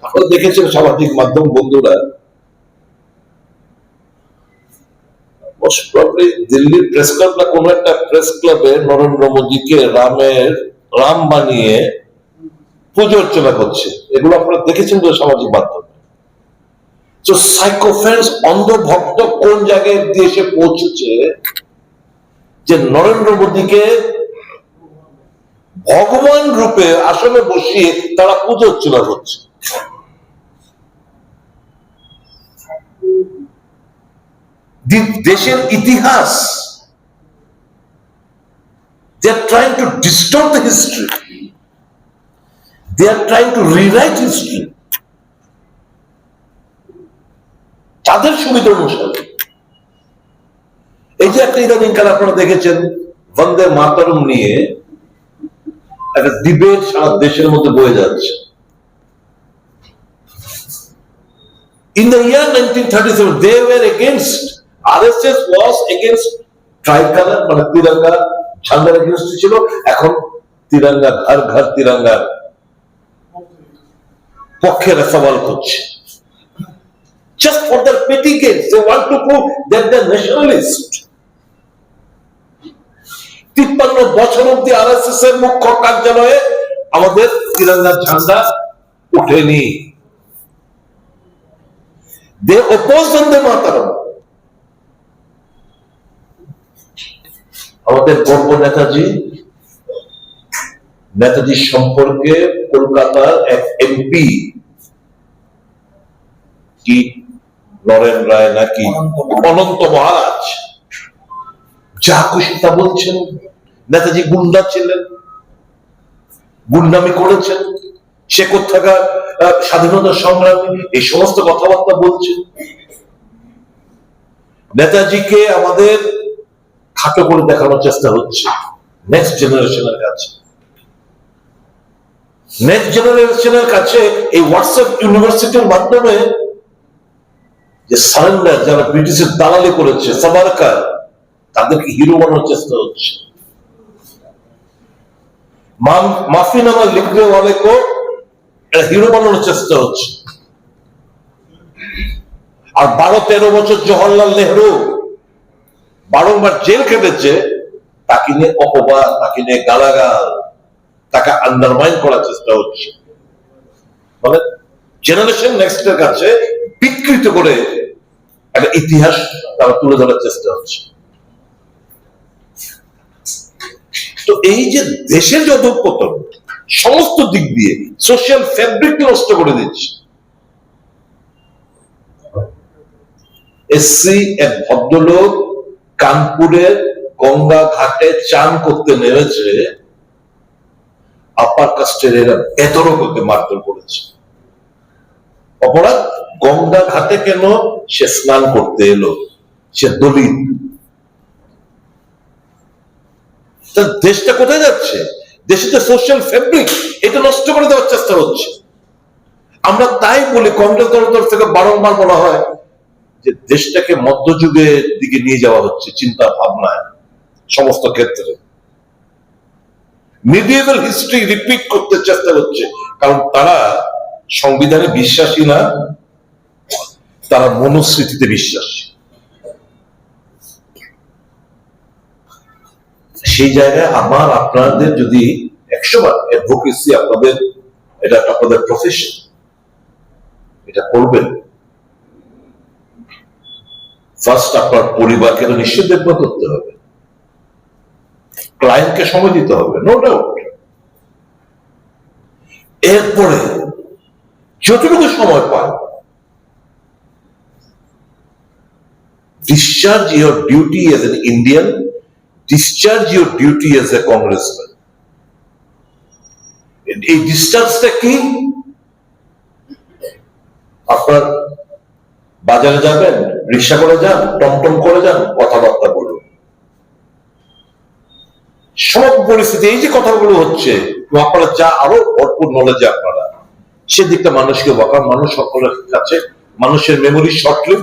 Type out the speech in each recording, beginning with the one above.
আপনারা দেখেছেন সামাজিক মাধ্যম বন্ধুরা, দিল্লির প্রেস ক্লাব না কোন একটা প্রেস ক্লাবে নরেন্দ্র মোদীকে রাম বানিয়ে পুজো অর্চনা করছে। এগুলো আপনারা দেখেছেন তো সামাজিক মাধ্যমে। তো সাইকোফ্যান্স অন্ধভক্ত কোন জায়গায় দিয়ে এসে পৌঁছেছে যে নরেন্দ্র মোদীকে ভগবান রূপে আসলে বসিয়ে তারা পুজো অর্চনা করছে। দেশের ইতিহাস, they are trying to distort the history, they are trying to rewrite history তাদের সুবিধা অনুসারে। এই যে একটা ইদানিংকাল আপনারা দেখেছেন বন্দে মাতরম নিয়ে একটা ডিবেট সারা দেশের মধ্যে বয়ে যাচ্ছে। In the year 1937 they were against, RSS was against tricolor মানে তিরঙ্গা ঝান্ডার এগেইনস্ট ছিল। এখন তিরঙ্গা ঘর ঘর তিরঙ্গার পক্ষে সওয়াল করছে। Just for their petty gains, they want to prove that they're nationalist. 53 বছর অব্দি আরএসএস এর মুখ্য কার্যালয়ে আমাদের তিরঙ্গার ঝান্ডা উঠেনি। They oppose Vande Mataram. আমাদের গর্ব নেতাজি সম্পর্কে কলকাতার এক এমপি কি নরেন রায় নাকি অনন্ত মহারাজ যা খুশি তা বলছেন। নেতাজি গুন্ডা ছিলেন, গুন্ডামি করেছেন, সে কোথাকার স্বাধীনতা সংগ্রামী, এই সমস্ত কথাবার্তা বলছেন। নেতাজিকে আমাদের খাটো করে দেখানোর চেষ্টা হচ্ছে নেক্সট জেনারেশনের কাছে। নেক্সট জেনারেশনের কাছে এই হোয়াটসঅ্যাপ ইউনিভার্সিটির মাধ্যমে যে সারেন্ডার, যারা ব্রিটিশের দালালি করেছে, সাবারকার, তাদেরকে হিরো বানানোর চেষ্টা হচ্ছে। মাফি নামা লিখনে ওয়ালেকে হিরো বানানোর চেষ্টা হচ্ছে। আর 12-13 বছর জওহরলাল নেহরু বারংবার জেল খেটেছে, তাকে নিয়ে অপবাদ, তাকে নিয়ে গালাগাল, তাকে আন্ডারমাইন করার চেষ্টা হচ্ছে। মানে জেনারেশন নেক্সটের কাছে বিকৃত করে একটা ইতিহাস তারা তুলে ধরার চেষ্টা হচ্ছে। তো এই যে দেশের যে অধঃপতন সমস্ত দিক দিয়ে সোশ্যাল ফ্যাব্রিক নষ্ট করে দিচ্ছে। এসসি এক ভদ্রলোক কানপুরের গঙ্গা ঘাটে চান করতে নেমেছে, আপার কাস্টের এরা বেতরককে মারধর করেছে। অপরাধ গঙ্গা ঘাটে কেন সে স্নান করতে এলো, সে দলিত। দেশটা কোথায় যাচ্ছে? দেশে যে সোশ্যাল ফ্যাব্রিক, এটা নষ্ট করে দেওয়ার চেষ্টা হচ্ছে। আমরা তাই বলি, কংগ্রেস দলের তরফ থেকে বারংবার বলা হয় যে দেশটাকে মধ্যযুগের দিকে নিয়ে যাওয়া হচ্ছে চিন্তা ভাবনায় সমস্ত ক্ষেত্রে। মিডিয়েভাল হিস্ট্রি রিপিট করতে চেষ্টা হচ্ছে, কারণ তারা সংবিধানে বিশ্বাসী না, তারা মনুস্মৃতিতে বিশ্বাসী। সেই জায়গায় আমার আপনাদের যদি 100 বার অ্যাডভোকেসি, আপনাদের এটা আপনাদের প্রফেশন, এটা করবেন। ফার্স্ট আপনার পরিবারকে তো নিশ্চিত দেখভাল করতে হবে, ক্লায়েন্টকে সময় দিতে হবে, নো ডাউট। এরপরে যতটুকু সময় পান, discharge your duty as an Indian, discharge your duty as a congressman. এই ডিসচার্জটা কি? আপনার বাজারে যাবেন, রিক্সা করে যান, টমটম করে যান, কথাবার্তা বলুন। সব পরিস্থিতি এই যে কথাগুলো হচ্ছে, আপনারা যা আরো ভরপুর নলেজে আপনারা সেদিকটা মানুষকে বকা, মানুষ সকলের কাছে মানুষের মেমোরি শর্ট লিভ,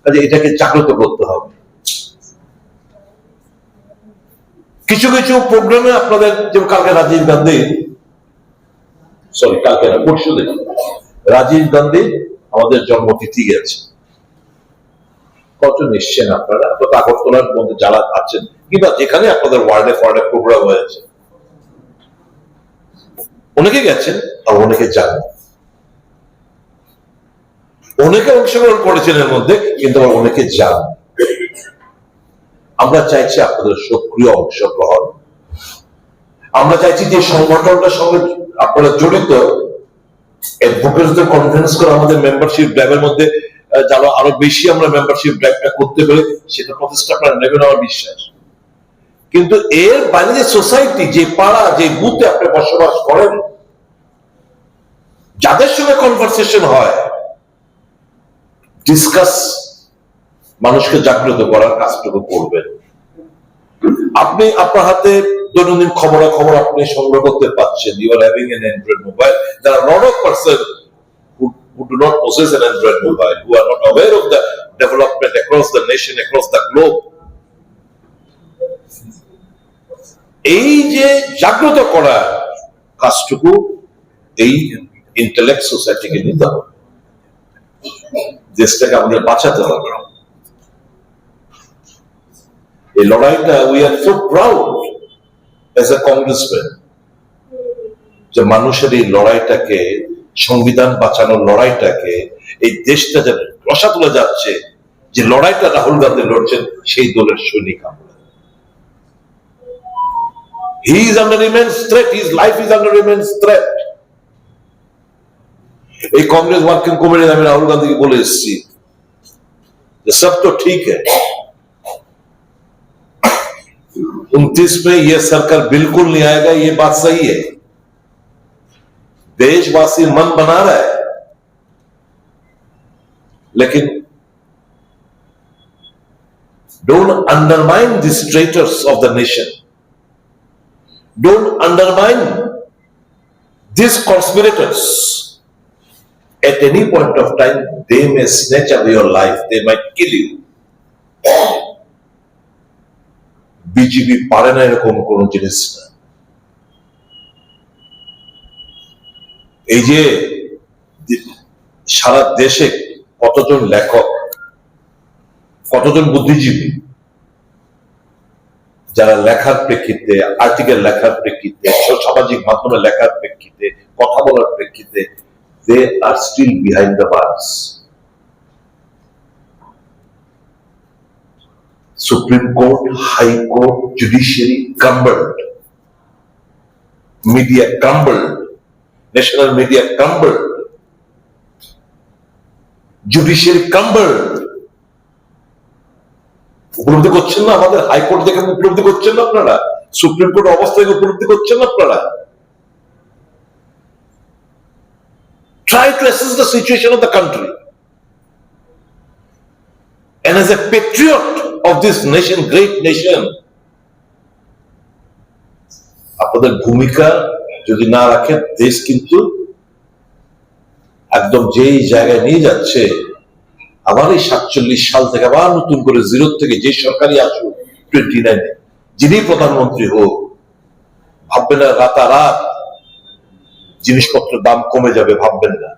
কাজে এটাকে জাগ্রত করতে হবে। কিছু কিছু প্রোগ্রামে আপনাদের, যেমন কালকে রাজীব গান্ধী, কালকে না পরশু দিন রাজীব গান্ধী আমাদের জন্মতিথি গেছে, কজন এসছেন আপনারা? তো আগরতলার মধ্যে যারা আছেন কিংবা যেখানে আপনাদের ওয়ার্ডে প্রোগ্রাম হয়েছে, অনেকে গেছেন আর অনেকে যান, অনেকে অংশগ্রহণ করেছেন এর মধ্যে, কিন্তু আবার অনেকে যান। আমরা চাইছি আপনাদের সক্রিয় অংশগ্রহণ। আমরা চাইছি যে সংগঠনটার সঙ্গে আপনারা জড়িত, অ্যাডভোকেটসদের কনফারেন্স করে আমাদের মেম্বারশিপ ড্রাইভের মধ্যে যারা আরো বেশি আমরা মেম্বারশিপ ড্রাইভটা করতে পারি, সেটা প্রচেষ্টা আপনারা নেবেন আমার বিশ্বাস। কিন্তু এর বাইরে যে সোসাইটি, যে পাড়া, যে বুথে আপনি বসবাস করেন, যাদের সঙ্গে কনভারসেশন হয়, ডিসকাস, মানুষকে জাগ্রত করার কাজটুকু করবেন। আপনি আপনার হাতে দৈনন্দিন খবরাখবর আপনি সংগ্রহ করতে পারছেন। You are having an android mobile. There are lot of person who do not possess an Android mobile, who are not aware of the development across the nation, across the globe. এই যে জাগ্রত করা কাজটুকু এই intellect সোসাইটিকে নিতে হবে, দেশটাকে আমাদের বাঁচাতে হবে। এই লড়াইটা we are so proud as a congressman, যে মানুষের এই লড়াইটাকে, সংবিধান বাঁচানোর লড়াইটাকে, এই দেশটা যেন রসাতলে যাচ্ছে, যে লড়াইটা রাহুল গান্ধী লড়ছেন, সেই দলের সৈনিক আমরা। He is under immense threat. His life is under immense threat. এই কংগ্রেস ওয়ার্কিং কমিটি আমি রাহুল গান্ধীকে বলে এসেছি যে সব তো ঠিক है, 29 में ये सरकार बिल्कुल नहीं आएगा, ये बात सही है। देशवासी मन बना रहा है, लेकिन don't undermine these traitors of the nation. Don't undermine these conspirators. At any point of time, they may snatch away your life. They might kill you. BJP পারে না এরকম কোন জিনিস না। এই যে সারা দেশে কতজন লেখক, কতজন বুদ্ধিজীবী, যারা লেখার প্রেক্ষিতে, আর্টিকেল লেখার প্রেক্ষিতে, সামাজিক মাধ্যমে লেখার প্রেক্ষিতে, কথা বলার প্রেক্ষিতে, they are still behind the bars. Supreme Court, High Court, Judiciary crumbled. Media crumbled. National media crumbled. Judiciary crumbled. উপলব্ধি করছেন না? আমাদের হাইকোর্ট দেখে উপলব্ধি করছেন না আপনারা? সুপ্রিম কোর্ট অবস্থা থেকে উপলব্ধি করছেন না আপনারা? Try to assess the situation of the country. And as a patriot of this nation, great nation, আপনাদের ভূমিকা যদি না রাখেন, দেশ কিন্তু একদম যেই জায়গায় নিয়ে যাচ্ছে, আবার এই 47 সাল থেকে আবার নতুন করে জিরো থেকে যে সরকারি আসুক 29, যিনি প্রধানমন্ত্রী হোক, ভাববেন না রাতারাত জিনিসপত্রের দাম কমে যাবে, ভাববেন না।